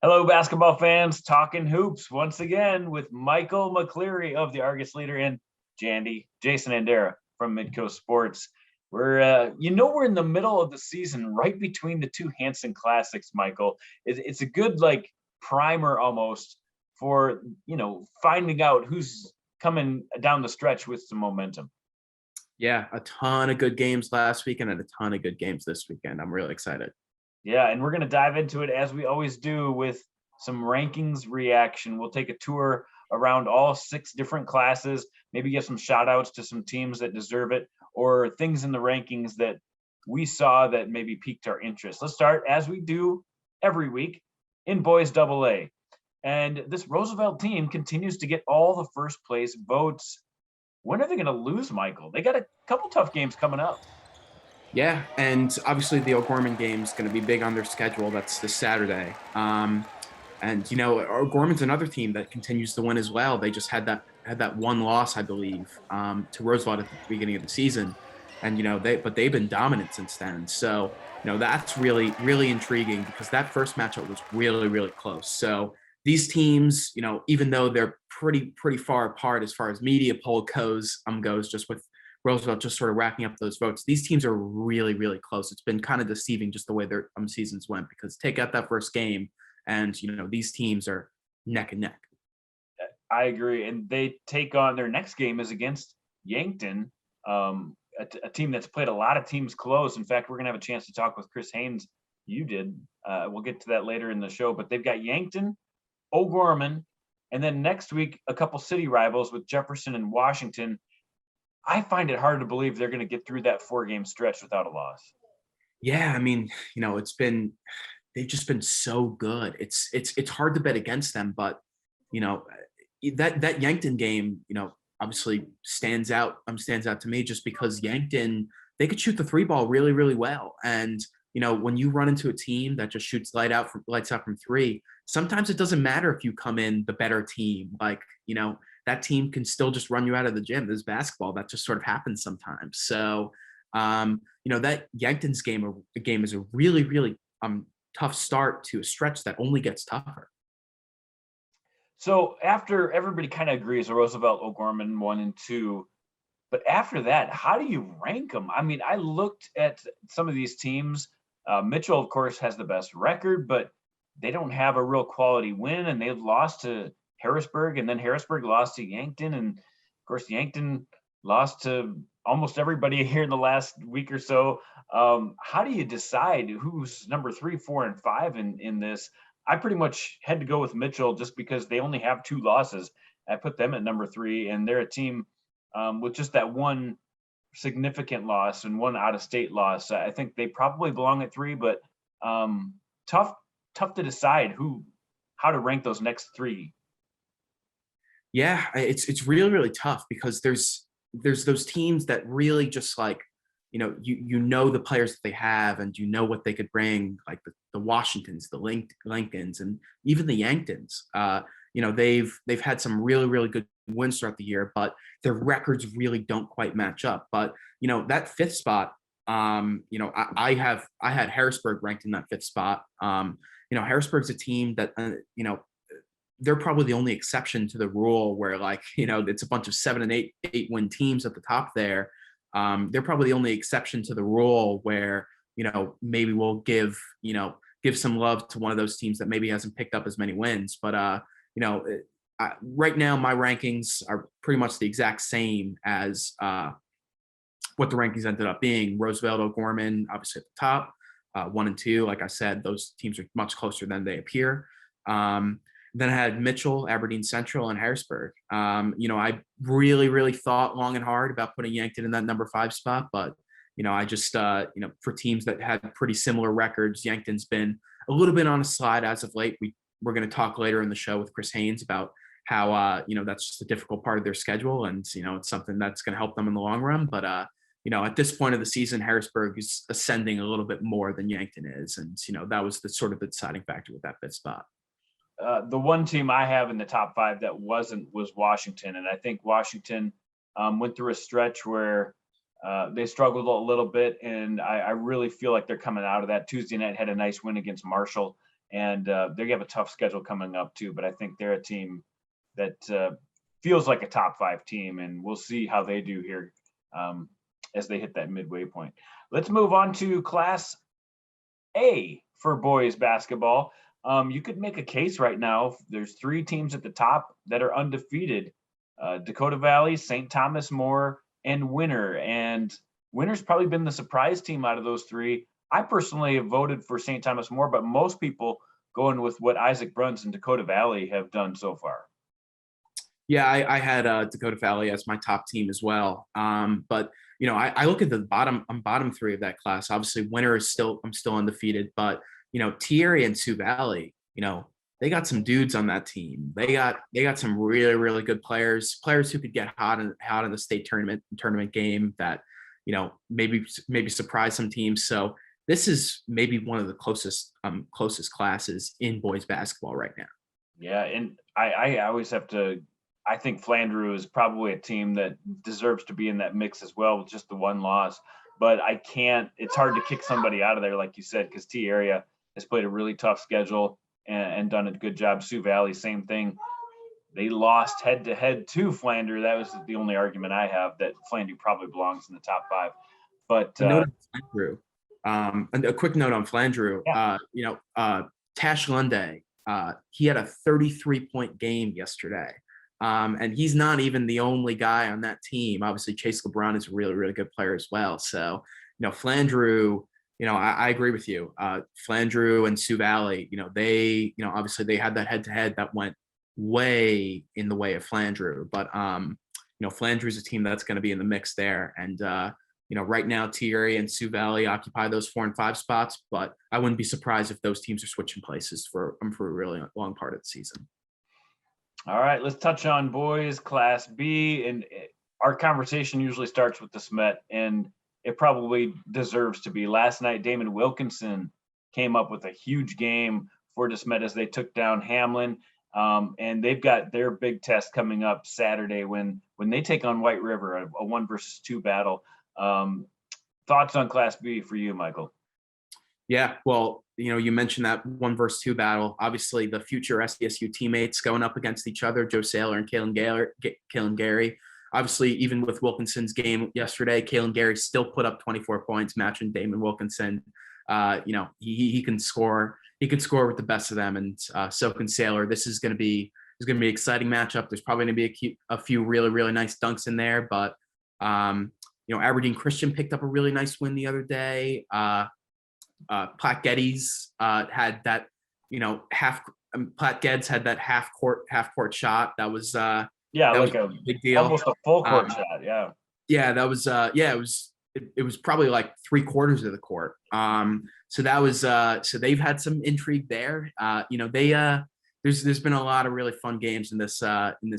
Hello, basketball fans. Talking hoops once again with Michael McCleary of the Argus Leader and Jason Andera from Midco Sports. We're in the middle of the season, right between the two Hanson Classics. Michael, it's a good primer almost for finding out who's coming down the stretch with some momentum. Yeah, a ton of good games last weekend and a ton of good games this weekend. I'm really excited. Yeah, and we're going to dive into it as we always do with some rankings reaction. We'll take a tour around all 6 different classes, maybe give some shout outs to some teams that deserve it or things in the rankings that we saw that maybe piqued our interest. Let's start, as we do every week, in boys AA. And this Roosevelt team continues to get all the first place votes. When are they going to lose, Michael? They got a couple tough games coming up. Yeah, and obviously the O'Gorman game is going to be big on their schedule. That's this Saturday. O'Gorman's another team that continues to win as well. They just had that one loss, I believe, to Roosevelt at the beginning of the season, and they've been dominant since then. So that's really really intriguing because that first matchup was really really close. So these teams, even though they're pretty far apart as far as media poll goes, just with Roosevelt just sort of racking up those votes. These teams are really, really close. It's been kind of deceiving just the way their seasons went because take out that first game and, these teams are neck and neck. I agree. And they take on their next game is against Yankton, a team that's played a lot of teams close. In fact, we're going to have a chance to talk with Chris Haynes. You did. We'll get to that later in the show. But they've got Yankton, O'Gorman, and then next week, a couple city rivals with Jefferson and Washington. I find it hard to believe they're going to get through that 4-game stretch without a loss. Yeah, I mean, they've just been so good. It's hard to bet against them, but that Yankton game, obviously stands out to me just because Yankton, they could shoot the 3 ball really really well, and when you run into a team that just shoots lights out from 3, sometimes it doesn't matter if you come in the better team. That team can still just run you out of the gym. There's basketball that just sort of happens sometimes. So, that Yankton's game is a really, really tough start to a stretch that only gets tougher. So after everybody kind of agrees, Roosevelt, O'Gorman 1 and 2, but after that, how do you rank them? I mean, I looked at some of these teams. Mitchell, of course, has the best record, but they don't have a real quality win, and they've lost to Harrisburg, and then Harrisburg lost to Yankton, and of course Yankton lost to almost everybody here in the last week or so. How do you decide who's number 3, 4, and 5 in this? I pretty much had to go with Mitchell just because they only have 2 losses. I put them at number 3, and they're a team with just that one significant loss and one out-of-state loss. I think they probably belong at 3, but tough to decide how to rank those next 3. Yeah, it's really really tough because there's those teams that really just the players that they have and what they could bring, like the Washingtons, the Lincolns, and even the Yanktons. They've had some really really good wins throughout the year, but their records really don't quite match up. But that 5th spot, I had Harrisburg ranked in that 5th spot. Harrisburg's a team that they're probably the only exception to the rule where it's a bunch of 7 and 8 win teams at the top there. They're probably the only exception to the rule where maybe we'll give some love to one of those teams that maybe hasn't picked up as many wins. But right now my rankings are pretty much the exact same as what the rankings ended up being. Roosevelt, O'Gorman, obviously at the top, 1 and 2. Like I said, those teams are much closer than they appear. Then I had Mitchell, Aberdeen Central, and Harrisburg. I really, really thought long and hard about putting Yankton in that number 5 spot, but I just for teams that had pretty similar records, Yankton's been a little bit on a slide as of late. We're going to talk later in the show with Chris Haynes about how that's just a difficult part of their schedule, and it's something that's going to help them in the long run. But at this point of the season, Harrisburg is ascending a little bit more than Yankton is, and that was the sort of the deciding factor with that 5th spot. The one team I have in the top 5 that was Washington, and I think Washington went through a stretch where they struggled a little bit, and I really feel like they're coming out of that. Tuesday night had a nice win against Marshall, and they have a tough schedule coming up too. But I think they're a team that feels like a top 5 team, and we'll see how they do here as they hit that midway point. Let's move on to Class A for boys basketball. You could make a case right now. There's 3 teams at the top that are undefeated: Dakota Valley, St. Thomas More, and Winter. And Winter's probably been the surprise team out of those 3. I personally have voted for St. Thomas More, but most people going with what Isaac Bruns and Dakota Valley have done so far. Yeah, I had Dakota Valley as my top team as well. But I look at the bottom 3 of that class. Obviously, Winter is I'm still undefeated, but Thierry and Sioux Valley, they got some dudes on that team. They got some really, really good players who could get hot in the state tournament game that maybe surprise some teams. So this is maybe one of the closest classes in boys basketball right now. Yeah, and I always have to. I think Flandreau is probably a team that deserves to be in that mix as well with just the 1 loss. But I can't. It's hard to kick somebody out of there, like you said, because T Area has played a really tough schedule and done a good job. Sioux Valley, same thing. They lost head-to-head to Flandreau. That was the only argument I have, that Flandreau probably belongs in the top 5. But a quick note on Flandreau. Yeah. Tash Lunde, he had a 33-point game yesterday. And he's not even the only guy on that team. Obviously, Chase LeBron is a really, really good player as well. So, Flandreau, I agree with you. Flandreau and Sioux Valley, they, obviously they had that head-to-head that went way in the way of Flandreau. But, Flandreau is a team that's going to be in the mix there. And, right now, Thierry and Sioux Valley occupy those 4 and 5 spots. But I wouldn't be surprised if those teams are switching places for a really long part of the season. All right, let's touch on boys Class B. And our conversation usually starts with the Smet, and it probably deserves to be. Last night, Damon Wilkinson came up with a huge game for the Smet as they took down Hamlin. And they've got their big test coming up Saturday when they take on White River, a 1 versus 2 battle. Thoughts on Class B for you, Michael? Yeah, well, you mentioned that 1 versus 2 battle. Obviously, the future SDSU teammates going up against each other, Joe Saylor and Kalen Gary. Obviously, even with Wilkinson's game yesterday, Kalen Gary still put up 24 points, matching Damon Wilkinson. He can score. He can score with the best of them, and so can Saylor. This is going to be an exciting matchup. There's probably going to be a few really, really nice dunks in there, but Aberdeen Christian picked up a really nice win the other day. Platt Geddes had that, Platt Geddes had that half court shot. That was a big deal. Almost a full court shot. Yeah. Yeah, that was it was probably like 3/4 of the court. So that was so they've had some intrigue there. There's been a lot of really fun games in this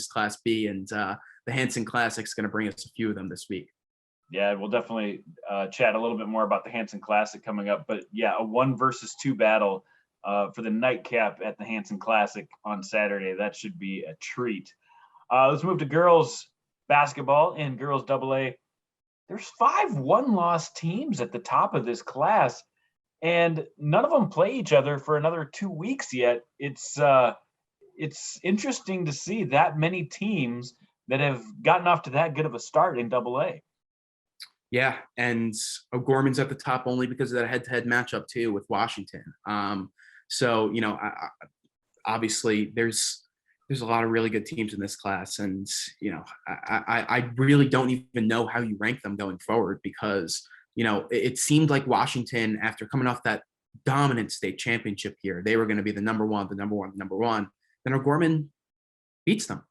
Class B, and the Hanson Classic is going to bring us a few of them this week. Yeah, we'll definitely chat a little bit more about the Hanson Classic coming up. But yeah, a 1 versus 2 battle for the nightcap at the Hanson Classic on Saturday. That should be a treat. Let's move to girls basketball and girls AA. There's 5 1-loss teams at the top of this class, and none of them play each other for another 2 weeks yet. It's interesting to see that many teams that have gotten off to that good of a start in AA. Yeah, and O'Gorman's at the top only because of that head-to-head matchup too with Washington. So obviously there's a lot of really good teams in this class, and I really don't even know how you rank them going forward, because it seemed like Washington, after coming off that dominant state championship here, they were going to be the number one. Then O'Gorman beats them,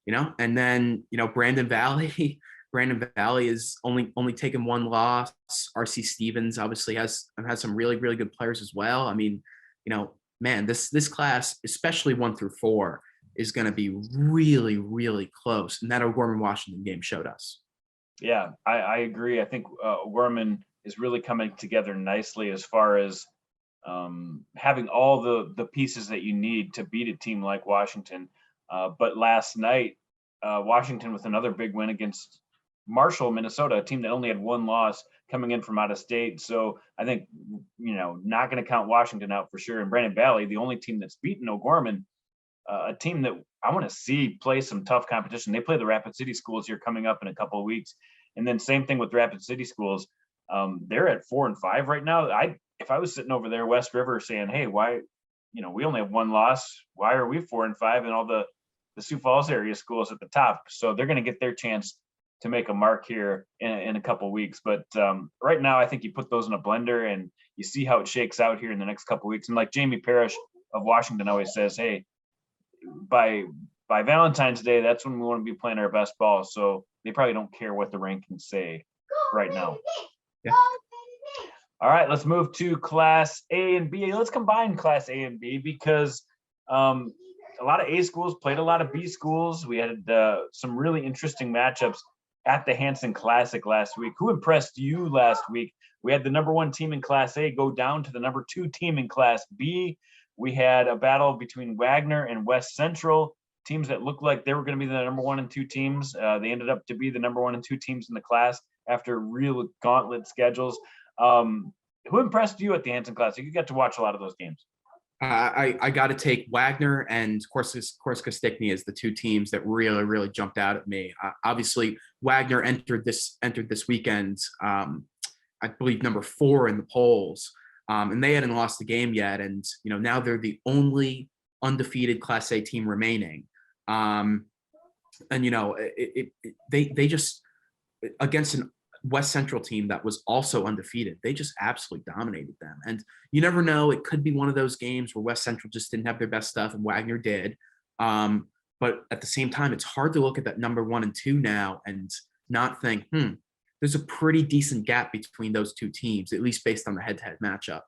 and then Brandon Valley. Brandon Valley is only taken 1 loss. RC Stevens obviously has some really, really good players as well. I mean, man, this class, especially 1 through 4, is going to be really, really close. And that O'Gorman Washington game showed us. Yeah, I agree. I think O'Gorman is really coming together nicely as far as having all the pieces that you need to beat a team like Washington. But last night, Washington with another big win against Marshall, Minnesota, a team that only had 1 loss, coming in from out of state. So I think, not going to count Washington out for sure. And Brandon Valley, the only team that's beaten O'Gorman, a team that I want to see play some tough competition. They play the Rapid City Schools here coming up in a couple of weeks. And then same thing with Rapid City Schools. They're at 4-5 right now. If I was sitting over there, West River, saying, hey, why, we only have one loss. Why are we 4-5? And all the Sioux Falls area schools at the top. So they're going to get their chance to make a mark here in a couple of weeks. But right now, I think you put those in a blender and you see how it shakes out here in the next couple of weeks. And like Jamie Parrish of Washington always says, hey, by Valentine's Day, that's when we want to be playing our best ball. So they probably don't care what the rankings say right now. Yeah. All right, let's move to Class A and B. Let's combine Class A and B because a lot of A schools played a lot of B schools. We had some really interesting matchups at the Hanson Classic last week. Who impressed you last week? We had the number 1 team in Class A go down to the number 2 team in Class B. We had a battle between Wagner and West Central, teams that looked like they were going to be the number 1 and 2 teams. They ended up to be the number 1 and 2 teams in the class after real gauntlet schedules. Who impressed you at the Hanson Classic? You got to watch a lot of those games. I got to take Wagner and Corsica-Stickney as the 2 teams that really, really jumped out at me. Obviously, Wagner entered this weekend, I believe, number 4 in the polls, and they hadn't lost the game yet. And now they're the only undefeated Class A team remaining. And they just, against an West Central team that was also undefeated, they just absolutely dominated them. And you never know, it could be one of those games where West Central just didn't have their best stuff and Wagner did. But at the same time, it's hard to look at that number 1 and 2 now and not think, there's a pretty decent gap between those 2 teams, at least based on the head-to-head matchup.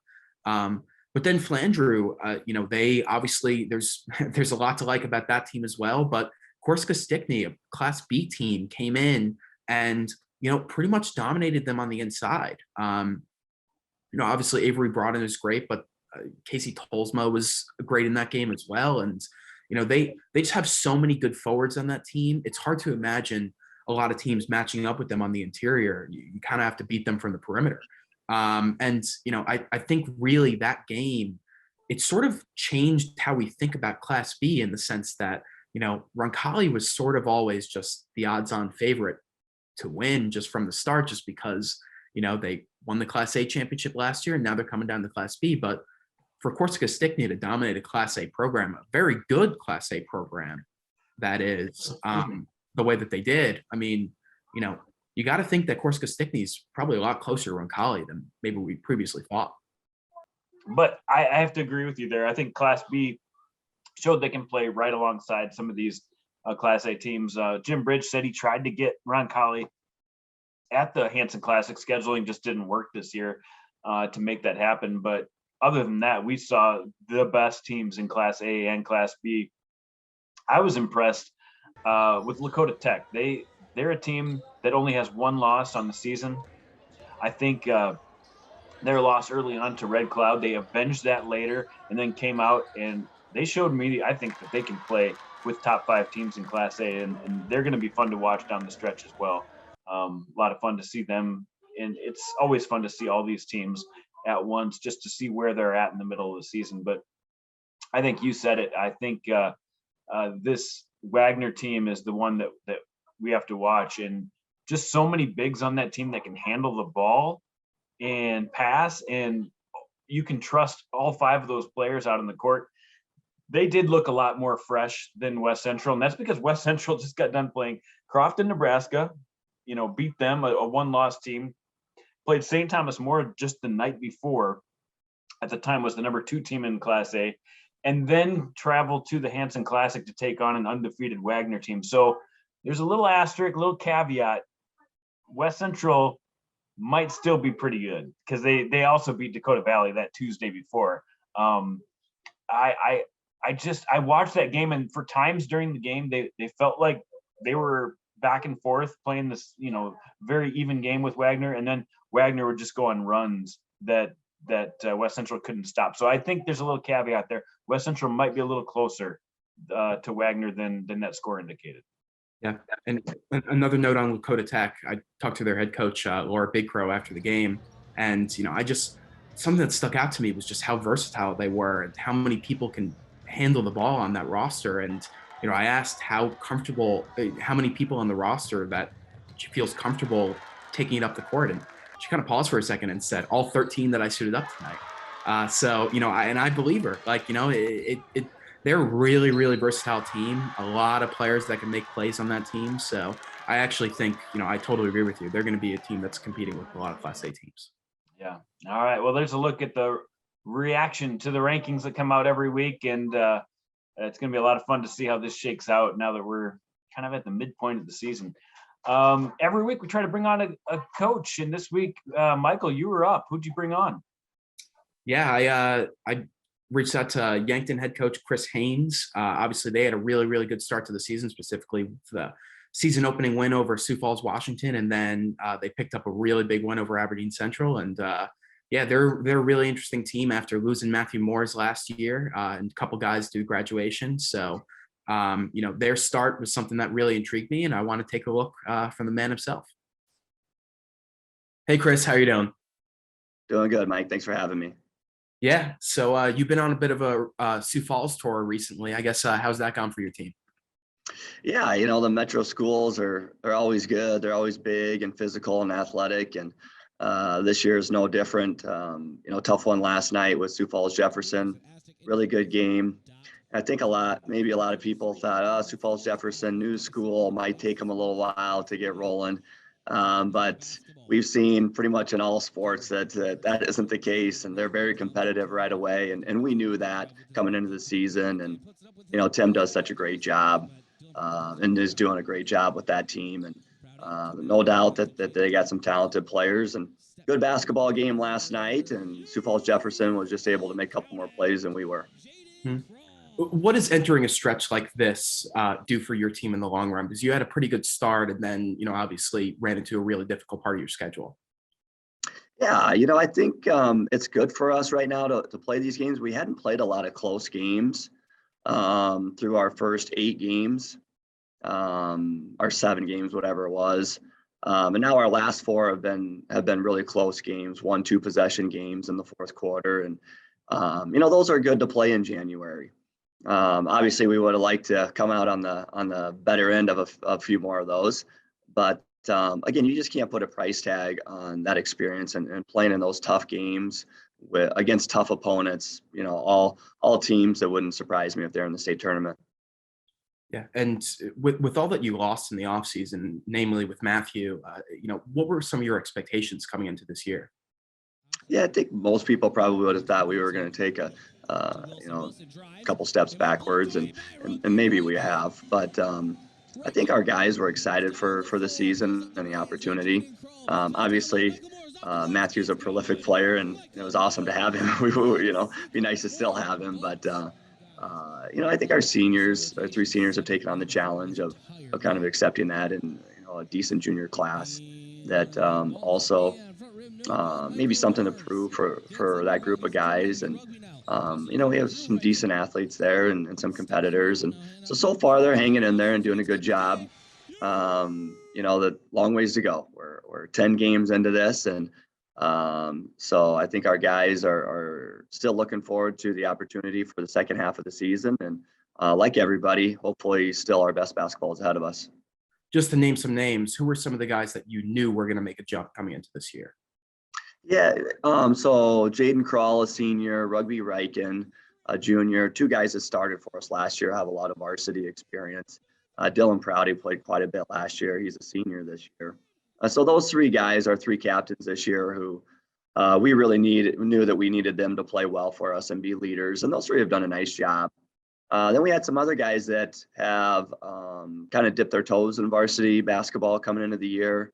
But then Flandreau, they obviously, there's a lot to like about that team as well. But Corsica-Stickney, a Class B team, came in and pretty much dominated them on the inside. Obviously Avery Broaden is great, but Casey Tolsma was great in that game as well. And, they just have so many good forwards on that team. It's hard to imagine a lot of teams matching up with them on the interior. You kind of have to beat them from the perimeter. I think really that game, it sort of changed how we think about Class B in the sense that, Roncalli was sort of always just the odds-on favorite to win just from the start, just because, they won the Class A championship last year and now they're coming down to Class B. But for Corsica-Stickney to dominate a Class A program, a very good Class A program, that is, the way that they did, you got to think that Corsica-Stickney is probably a lot closer to Roncalli than maybe we previously thought. But I have to agree with you there. I think Class B showed they can play right alongside some of these Class A teams. Jim Bridge said he tried to get Roncalli at the Hanson Classic. Scheduling just didn't work this year to make that happen. But other than that, we saw the best teams in Class A and Class B. I was impressed with Lakota Tech. They're a team that only has 1 loss on the season. I think their loss early on to Red Cloud, they avenged that later and then came out and they showed me, I think, that they can play with top 5 teams in Class A, and they're going to be fun to watch down the stretch as well. A lot of fun to see them, and it's always fun to see all these teams at once just to see where they're at in the middle of the season. But I think you said it. I think this Wagner team is the one that we have to watch, and just so many bigs on that team that can handle the ball and pass, and you can trust all 5 of those players out on the court. They did look a lot more fresh than West Central, and that's because West Central just got done playing Crofton, Nebraska, beat them, a 1-loss team, played St. Thomas More just the night before, at the time was the number 2 team in Class A, and then traveled to the Hanson Classic to take on an undefeated Wagner team. So there's a little asterisk, little caveat. West Central might still be pretty good because they also beat Dakota Valley that Tuesday before. I watched that game, and for times during the game, they felt like they were back and forth playing this, very even game with Wagner, and then Wagner would just go on runs that West Central couldn't stop. So I think there's a little caveat there. West Central might be a little closer to Wagner than that score indicated. Yeah. And another note on Lakota Tech, I talked to their head coach, Laura Big Crow, after the game. And, something that stuck out to me was just how versatile they were and how many people can handle the ball on that roster. And, I asked how many people on the roster that she feels comfortable taking it up the court. And she kind of paused for a second and said, all 13 that I suited up tonight. I believe her. They're a really, really versatile team. A lot of players that can make plays on that team. So I actually think, I totally agree with you. They're going to be a team that's competing with a lot of Class A teams. Yeah. All right. Well, there's a look at the reaction to the rankings that come out every week. And it's going to be a lot of fun to see how this shakes out now that we're kind of at the midpoint of the season. Every week we try to bring on a coach. And this week, Michael, you were up. Who'd you bring on? Yeah, I reached out to Yankton head coach Chris Haynes. Obviously, they had a really, really good start to the season, specifically with the season opening win over Sioux Falls, Washington, and then they picked up a really big win over Aberdeen Central. And they're a really interesting team after losing Matthew Moores last year and a couple guys do graduation. So, their start was something that really intrigued me, and I want to take a look from the man himself. Hey, Chris, how are you doing? Doing good, Mike. Thanks for having me. Yeah. So you've been on a bit of a Sioux Falls tour recently. I guess how's that gone for your team? Yeah, the metro schools are always good. They're always big and physical and athletic, and this year is no different. Tough one last night with Sioux Falls Jefferson. Really good game. I think maybe a lot of people thought, Sioux Falls Jefferson, new school, might take them a little while to get rolling. But we've seen pretty much in all sports that isn't the case, and they're very competitive right away. And we knew that coming into the season. And, Tim does such a great job and is doing a great job with that team. And no doubt that they got some talented players and good basketball game last night. And Sioux Falls Jefferson was just able to make a couple more plays than we were. Hmm. What does entering a stretch like this do for your team in the long run? Because you had a pretty good start and then, obviously ran into a really difficult part of your schedule. Yeah, I think it's good for us right now to play these games. We hadn't played a lot of close games through our first 8 games, our 7 games, whatever it was. And now our last 4 have been really close games, 1-2 possession games in the fourth quarter. And, those are good to play in January. Obviously, we would have liked to come out on the better end of a few more of those, but again, you just can't put a price tag on that experience and playing in those tough games against tough opponents. All teams that wouldn't surprise me if they're in the state tournament. Yeah, and with all that you lost in the offseason, namely with Matthew, what were some of your expectations coming into this year? Yeah, I think most people probably would have thought we were going to take a couple steps backwards, and maybe we have. But I think our guys were excited for the season and the opportunity. Obviously, Matthew's a prolific player, and it was awesome to have him. Be nice to still have him. But I think our 3 seniors have taken on the challenge of kind of accepting that in a decent junior class that also. Maybe something to prove for that group of guys. And, we have some decent athletes there and some competitors. And so far they're hanging in there and doing a good job. The long ways to go. We're 10 games into this. And so I think our guys are still looking forward to the opportunity for the second half of the season. And like everybody, hopefully still our best basketball is ahead of us. Just to name some names, who were some of the guys that you knew were going to make a jump coming into this year? Yeah, so Jaden Crawl, a senior, Rugby Riken, a junior, 2 guys that started for us last year, have a lot of varsity experience. Dylan Prouty played quite a bit last year. He's a senior this year. So those 3 guys are 3 captains this year who we really knew that we needed them to play well for us and be leaders. And those 3 have done a nice job. Then we had some other guys that have kind of dipped their toes in varsity basketball coming into the year.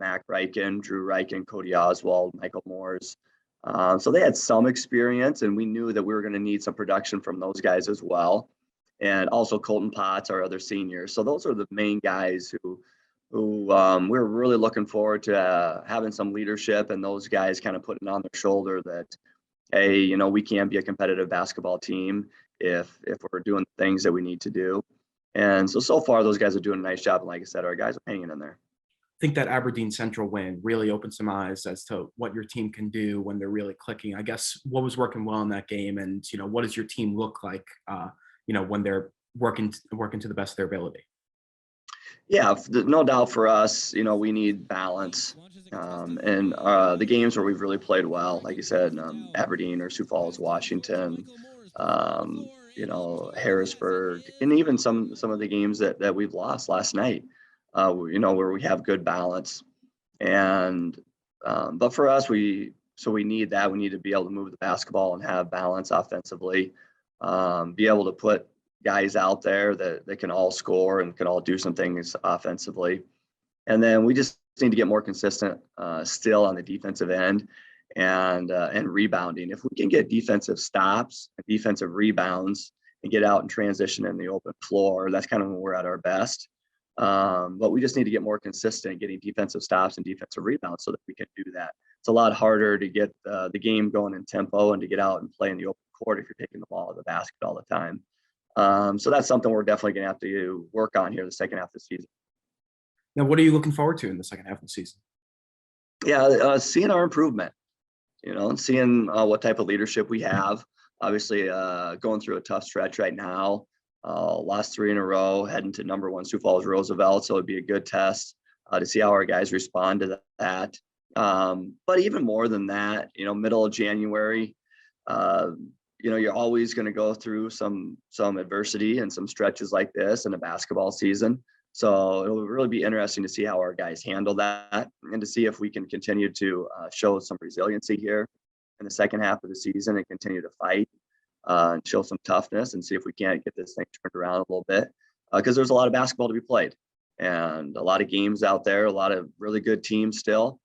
Mac Riken, Drew Riken, Cody Oswald, Michael Moores. So they had some experience, and we knew that we were going to need some production from those guys as well. And also Colton Potts, our other senior. So those are the main guys who we're really looking forward to having some leadership, and those guys kind of putting on their shoulder that, hey, we can be a competitive basketball team if we're doing things that we need to do. And so far, those guys are doing a nice job. And like I said, our guys are hanging in there. I think that Aberdeen Central win really opened some eyes as to what your team can do when they're really clicking. I guess what was working well in that game, and what does your team look like, when they're working to the best of their ability. Yeah, no doubt for us, we need balance. And the games where we've really played well, like you said, Aberdeen or Sioux Falls, Washington, Harrisburg, and even some of the games that we've lost last night, where we have good balance. And but for us, we need that. We need to be able to move the basketball and have balance offensively, be able to put guys out there that can all score and can all do some things offensively. And then we just need to get more consistent still on the defensive end and rebounding. If we can get defensive stops and defensive rebounds and get out and transition in the open floor, that's kind of when we're at our best. But we just need to get more consistent getting defensive stops and defensive rebounds so that we can do that. It's a lot harder to get the game going in tempo and to get out and play in the open court if you're taking the ball to the basket all the time. So that's something we're definitely going to have to work on here the second half of the season. Now, what are you looking forward to in the second half of the season? Yeah, seeing our improvement, and seeing what type of leadership we have. Obviously, going through a tough stretch right now. Lost 3 in a row, heading to number 1 Sioux Falls Roosevelt. So it'd be a good test to see how our guys respond to that. But even more than that, middle of January, you're always going to go through some adversity and some stretches like this in a basketball season. So it'll really be interesting to see how our guys handle that and to see if we can continue to show some resiliency here in the second half of the season and continue to fight and show some toughness and see if we can't get this thing turned around a little bit because there's a lot of basketball to be played and a lot of games out there, a lot of really good teams still.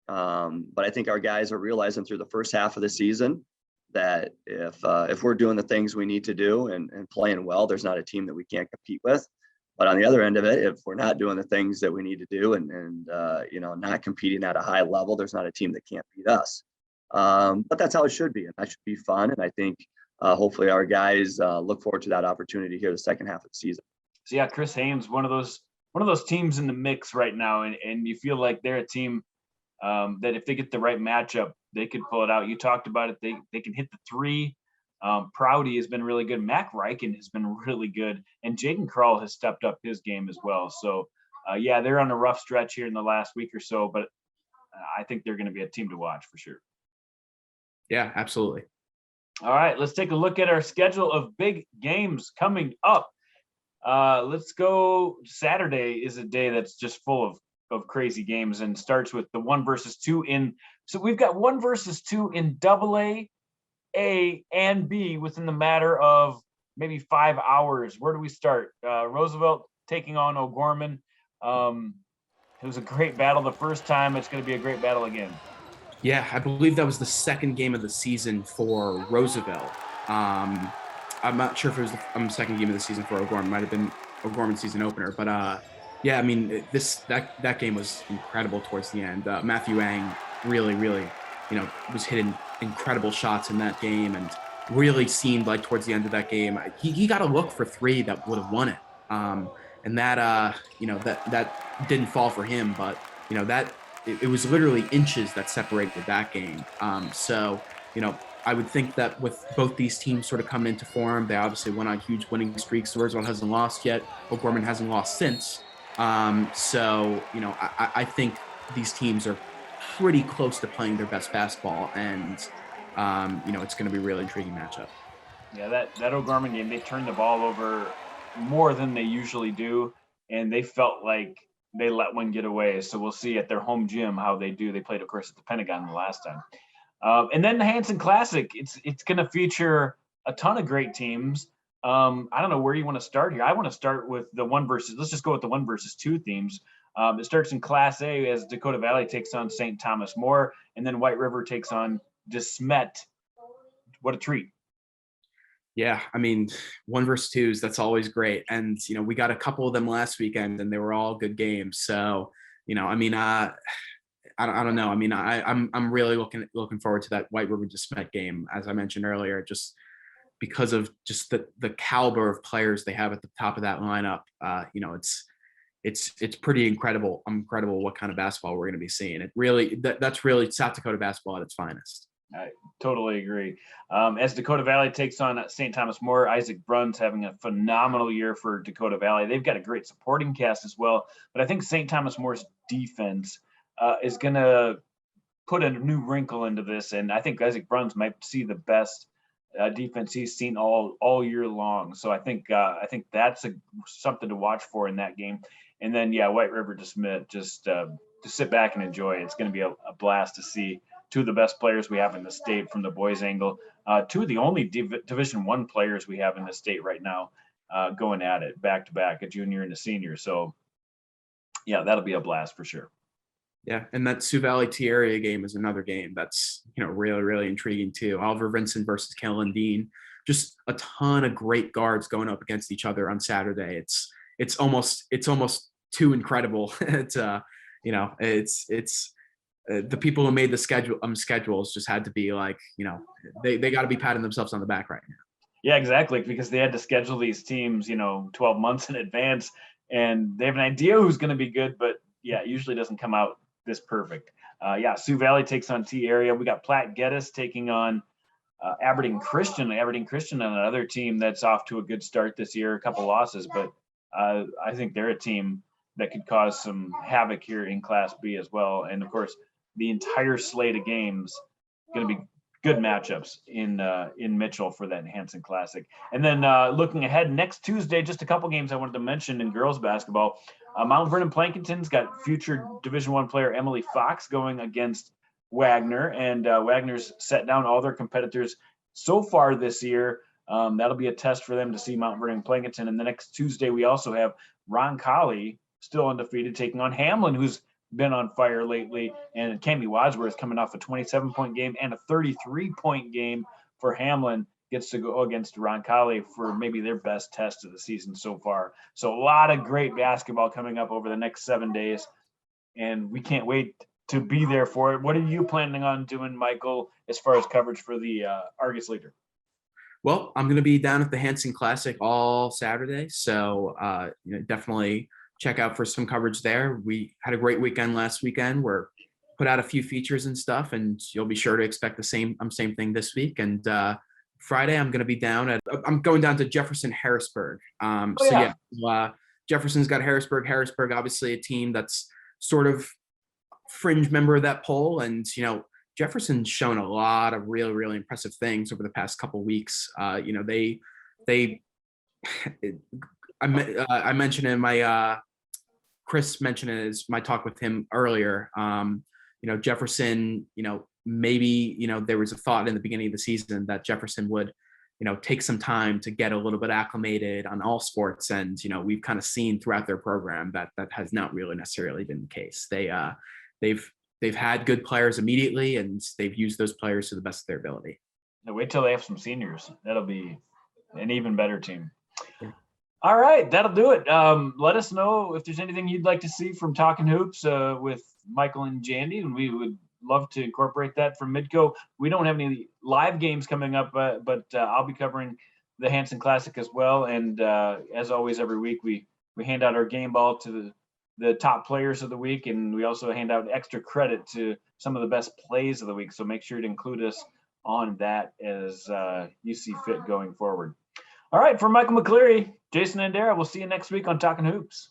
But I think our guys are realizing through the first half of the season that if we're doing the things we need to do and playing well, there's not a team that we can't compete with. But on the other end of it, if we're not doing the things that we need to do and not competing at a high level, there's not a team that can't beat us. But that's how it should be, and that should be fun. And I think hopefully our guys look forward to that opportunity here the second half of the season. So yeah, Chris Haynes, one of those teams in the mix right now, and you feel like they're a team that if they get the right matchup, they could pull it out. You talked about it; they can hit the three. Prouty has been really good. Mac Reichen has been really good, and Jaden Krull has stepped up his game as well. So yeah, they're on a rough stretch here in the last week or so, but I think they're going to be a team to watch for sure. Yeah, absolutely. All right, let's take a look at our schedule of big games coming up. Let's go. Saturday is a day that's just full of crazy games and starts with the 1 versus 2 in. So we've got 1 versus 2 in AA, A, and B within the matter of maybe 5 hours. Where do we start? Roosevelt taking on O'Gorman. It was a great battle the first time. It's going to be a great battle again. Yeah, I believe that was the second game of the season for Roosevelt. I'm not sure if it was the second game of the season for O'Gorman. It might have been O'Gorman's season opener. But yeah, I mean, that game was incredible towards the end. Matthew Ang really, was hitting incredible shots in that game and really seemed like towards the end of that game, he got a look for 3 that would have won it. And that, that didn't fall for him, but, it was literally inches that separated that game. So, I would think that with both these teams sort of coming into form, they obviously went on huge winning streaks. Roosevelt hasn't lost yet. O'Gorman hasn't lost since. So, I think these teams are pretty close to playing their best basketball, and it's going to be a really intriguing matchup. Yeah, that O'Gorman game, they turned the ball over more than they usually do, and they felt like they let one get away. So we'll see at their home gym how they do. They played, of course, at the Pentagon the last time. And then the Hanson Classic, it's going to feature a ton of great teams. I don't know where you want to start here. I want to start with the 1 versus. Let's just go with the 1 versus 2 themes. It starts in Class A as Dakota Valley takes on St. Thomas More, and then White River takes on DeSmet. What a treat. Yeah, I mean, 1 versus 2s, that's always great. And, we got a couple of them last weekend and they were all good games. So, I mean, I don't know. I mean, I'm really looking forward to that White River DeSmet game. As I mentioned earlier, just because of just the caliber of players they have at the top of that lineup. It's pretty incredible what kind of basketball we're going to be seeing. It really that's really South Dakota basketball at its finest. I totally agree. As Dakota Valley takes on St. Thomas More, Isaac Brunn's having a phenomenal year for Dakota Valley. They've got a great supporting cast as well, but I think St. Thomas More's defense is going to put a new wrinkle into this, and I think Isaac Brunn's might see the best defense he's seen all year long. So I think that's something to watch for in that game. And then White River just to sit back and enjoy. It's going to be a blast to see two of the best players we have in the state from the boys angle, two of the only Division I players we have in the state right now, going at it back to back, a junior and a senior. So that'll be a blast for sure. Yeah, and that Sioux Valley T area game is another game that's really, really intriguing too. Oliver Vincent versus Kellen Dean, just a ton of great guards going up against each other on Saturday. It's almost too incredible. It's the people who made the schedules just had to be like, they got to be patting themselves on the back right now. Yeah, exactly, because they had to schedule these teams 12 months in advance, and they have an idea who's going to be good, but it usually doesn't come out this perfect. Sioux Valley takes on T area. We got Platte Geddes taking on Aberdeen Christian. Aberdeen Christian on another team that's off to a good start this year, a couple losses, but I think they're a team that could cause some havoc here in Class B as well. And of course, the entire slate of games going to be good matchups in Mitchell for that Hanson Classic. And then looking ahead, next Tuesday, just a couple games I wanted to mention in girls basketball. Mount Vernon Plankinton's got future Division I player Emily Fox going against Wagner, and Wagner's set down all their competitors so far this year. That'll be a test for them to see Mount Vernon Plankinton. And the next Tuesday, we also have Roncalli, still undefeated, taking on Hamlin, who's been on fire lately, and Cami Wadsworth coming off a 27-point game and a 33-point game for Hamlin gets to go against Roncalli for maybe their best test of the season so far. So a lot of great basketball coming up over the next 7 days, and we can't wait to be there for it. What are you planning on doing, Michael, as far as coverage for the Argus Leader? Well, I'm going to be down at the Hanson Classic all Saturday, so definitely check out for some coverage there. We had a great weekend last weekend. We're put out a few features and stuff, and you'll be sure to expect the same thing this week. And Friday, I'm going down to Jefferson Harrisburg. Jefferson's got Harrisburg. Harrisburg, obviously a team that's sort of fringe member of that poll. And, Jefferson's shown a lot of really, really impressive things over the past couple of weeks. I mentioned in my, Chris mentioned it as my talk with him earlier. Jefferson, maybe, there was a thought in the beginning of the season that Jefferson would, take some time to get a little bit acclimated on all sports. And, we've kind of seen throughout their program that has not really necessarily been the case. They've had good players immediately, and they've used those players to the best of their ability. Now wait till they have some seniors. That'll be an even better team. All right, that'll do it. Let us know if there's anything you'd like to see from Talkin Hoops with Michael and Jandy, and we would love to incorporate that from Midco. We don't have any live games coming up, but I'll be covering the Hanson Classic as well. And as always, every week we hand out our game ball to the top players of the week, and we also hand out extra credit to some of the best plays of the week. So make sure to include us on that as you see fit going forward. All right, for Michael McCleary, Jason Andera, we'll see you next week on Talkin Hoops.